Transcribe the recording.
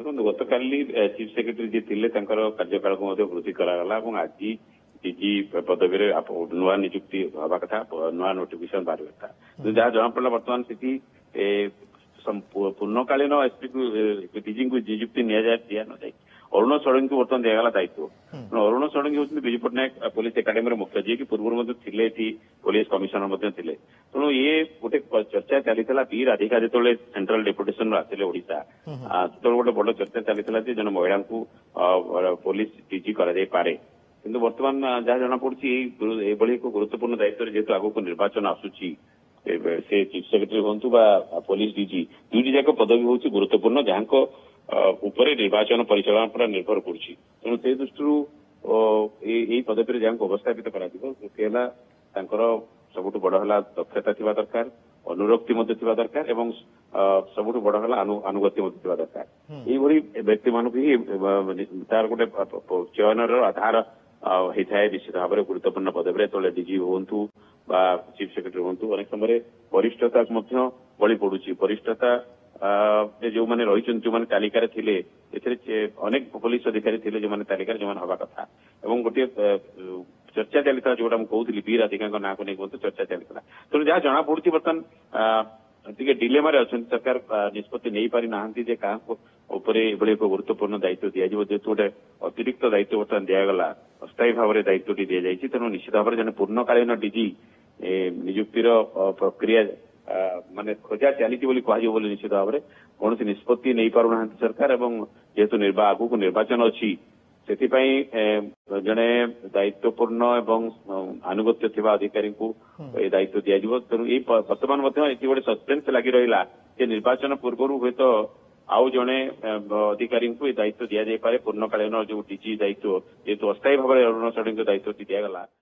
ଦେଖନ୍ତୁ ଗତକାଲି chief secretary ଯିଏ ଥିଲେ ତାଙ୍କର କାର୍ଯ୍ୟକାଳକୁ ମଧ୍ୟ ବୃଦ୍ଧି କରାଗଲା ଏବଂ ଆଜି ଡିଜି ପଦବୀରେ ନୂଆ ନିଯୁକ୍ତି ହେବା କଥା, ନୂଆ ନୋଟିଫିକେସନ ବାହାରିବା କଥା। ଯାହା ଜଣାପଡ଼ିଲା ବର୍ତ୍ତମାନ ସେଠି ପୂର୍ଣ୍ଣକାଳୀନ ଏସପିକୁ ଡିଜିଙ୍କୁ ନିଯୁକ୍ତି ଦିଆ ନଯାଇ ଅରୁଣ ଷଡଙ୍ଗୀଙ୍କୁ ବର୍ତ୍ତମାନ ଦିଆଗଲା ଦାୟିତ୍ୱ। ଅରୁଣ ଷଡଙ୍ଗୀ ହେଉଛନ୍ତି ବିଜୁ ପଟ୍ଟନାୟକ ପୋଲିସ ଏକାଡେମୀର ମୁଖ୍ୟ, ଯିଏକି ପୂର୍ବରୁ ମଧ୍ୟ ଥିଲେ ଏଠି ପୋଲିସ କମିଶନର ମଧ୍ୟ ଥିଲେ। ତେଣୁ ଇଏ ଗୋଟେ ଚର୍ଚ୍ଚା ଚାଲିଥିଲା ବି ରାଧିକା ଯେତେବେଳେ ସେଣ୍ଟ୍ରାଲ ଡେପୁଟେସନରୁ ଆସିଲେ ଓଡିଶା, ସେତେବେଳେ ଗୋଟେ ବଡ ଚର୍ଚ୍ଚା ଚାଲିଥିଲା ଯେ ଜଣେ ମହିଳାଙ୍କୁ ପୋଲିସ ଡିଜି କରାଯାଇପାରେ। କିନ୍ତୁ ବର୍ତ୍ତମାନ ଯାହା ଜଣାପଡୁଛି ଏଭଳି ଏକ ଗୁରୁତ୍ୱପୂର୍ଣ୍ଣ ଦାୟିତ୍ୱରେ ଯେହେତୁ ଆଗକୁ ନିର୍ବାଚନ ଆସୁଛି, ସେ ଚିଫ ସେକ୍ରେଟାରୀ ହୁଅନ୍ତୁ ବା ପୋଲିସ ଡିଜି, ଦୁଇଟି ଯାକ ପଦବୀ ହେଉଛି ଗୁରୁତ୍ୱପୂର୍ଣ୍ଣ, ଯାହାଙ୍କ ଉପରେ ନିର୍ବାଚନ ପରିଚାଳନା ପୁରା ନିର୍ଭର କରୁଛି। ତେଣୁ ସେ ଦୃଷ୍ଟିରୁ ଏଇ ପଦବୀରେ ଯାହାଙ୍କୁ ଅବସ୍ଥାପିତ କରାଯିବ, ସେ ହେଲା ତାଙ୍କର ସବୁଠୁ ବଡ ହେଲା ଦକ୍ଷତା ଥିବା ଦରକାର, ଅନୁରକ୍ତି ମଧ୍ୟ ଥିବା ଦରକାର ଏବଂ ସବୁଠୁ ବଡ ହେଲା ଆନୁଗତ୍ୟ ମଧ୍ୟ ଥିବା ଦରକାର। ଏଇଭଳି ବ୍ୟକ୍ତିମାନଙ୍କୁ ହିଁ ତାର ଗୋଟେ ଚୟନର ଆଧାର ହେଇଥାଏ। ନିଶ୍ଚିତ ଭାବରେ ଗୁରୁତ୍ୱପୂର୍ଣ୍ଣ ପଦବୀରେ ଯେତେବେଳେ ଡିଜି ହୁଅନ୍ତୁ ବା ଚିଫ ସେକ୍ରେଟାରୀ ହୁଅନ୍ତୁ, ଅନେକ ସମୟରେ ବରିଷ୍ଠତାକୁ ମଧ୍ୟ ବଳି ପଡୁଛି। ବରିଷ୍ଠତା ଯୋଉମାନେ ରହିଛନ୍ତି, ଯୋଉମାନେ ତାଲିକାରେ ଥିଲେ, ଏଥିରେ ଅନେକ ପୋଲିସ ଅଧିକାରୀ ଥିଲେ ଯୋଉମାନେ ତାଲିକାରେ ଯୋଉମାନେ ହବା କଥା। ଏବଂ ଗୋଟିଏ ଚର୍ଚ୍ଚା ଚାଲିଥିଲା, ଯୋଉଟା ମୁଁ କହୁଥିଲି ବି ରାଧିକାଙ୍କ ନାଁକୁ ନେଇ ମଧ୍ୟ ଚର୍ଚ୍ଚା ଚାଲିଥିଲା। ତେଣୁ ଯାହା ଜଣାପଡୁଛି ବର୍ତ୍ତମାନ ଟିକେ ଡିଲେମାରେ ଅଛନ୍ତି, ସରକାର ନିଷ୍ପତ୍ତି ନେଇପାରି ନାହାନ୍ତି ଯେ କାହାକୁ ଉପରେ ଏଭଳି ଏକ ଗୁରୁତ୍ୱପୂର୍ଣ୍ଣ ଦାୟିତ୍ୱ ଦିଆଯିବ। ଯେହେତୁ ଗୋଟେ ଅତିରିକ୍ତ ଦାୟିତ୍ୱ ବର୍ତ୍ତମାନ ଦିଆଗଲା, ଅସ୍ଥାୟୀ ଭାବରେ ଦାୟିତ୍ୱଟି ଦିଆଯାଇଛି। ତେଣୁ ନିଶ୍ଚିତ ଭାବରେ ଜଣେ ପୂର୍ଣ୍ଣକାଳୀନ ଡିଜି ନିଯୁକ୍ତିର ପ୍ରକ୍ରିୟା ମାନେ ଖୋଜା ଚାଲିଛି ବୋଲି କୁହାଯିବ ବୋଲି ନିଶ୍ଚିତ ଭାବରେ କୌଣସି ନିଷ୍ପତ୍ତି ନେଇପାରୁନାହାନ୍ତି ସରକାର। ଏବଂ ଯେହେତୁ ଆଗକୁ ନିର୍ବାଚନ ଅଛି, ସେଥିପାଇଁ ଜଣେ ଦାୟିତ୍ୱପୂର୍ଣ୍ଣ ଏବଂ ଆନୁଗତ୍ୟ ଥିବା ଅଧିକାରୀଙ୍କୁ ଏ ଦାୟିତ୍ୱ ଦିଆଯିବ। ତେଣୁ ଏଇ ବର୍ତ୍ତମାନ ମଧ୍ୟ ଏଠି ଗୋଟେ ସସ୍ପେନ୍ସ ଲାଗି ରହିଲା ଯେ ନିର୍ବାଚନ ପୂର୍ବରୁ ହୁଏତ ଆଉ ଜଣେ ଅଧିକାରୀଙ୍କୁ ଏ ଦାୟିତ୍ୱ ଦିଆଯାଇପାରେ। ପୂର୍ଣ୍ଣକାଳୀନ ଯୋଉ ଡିଜି ଦାୟିତ୍ୱ ଯେହେତୁ ଅସ୍ଥାୟୀ ଭାବରେ ଅରୁଣ ଷଡଙ୍ଗୀଙ୍କ ଦାୟିତ୍ୱଟି ଦିଆଗଲା।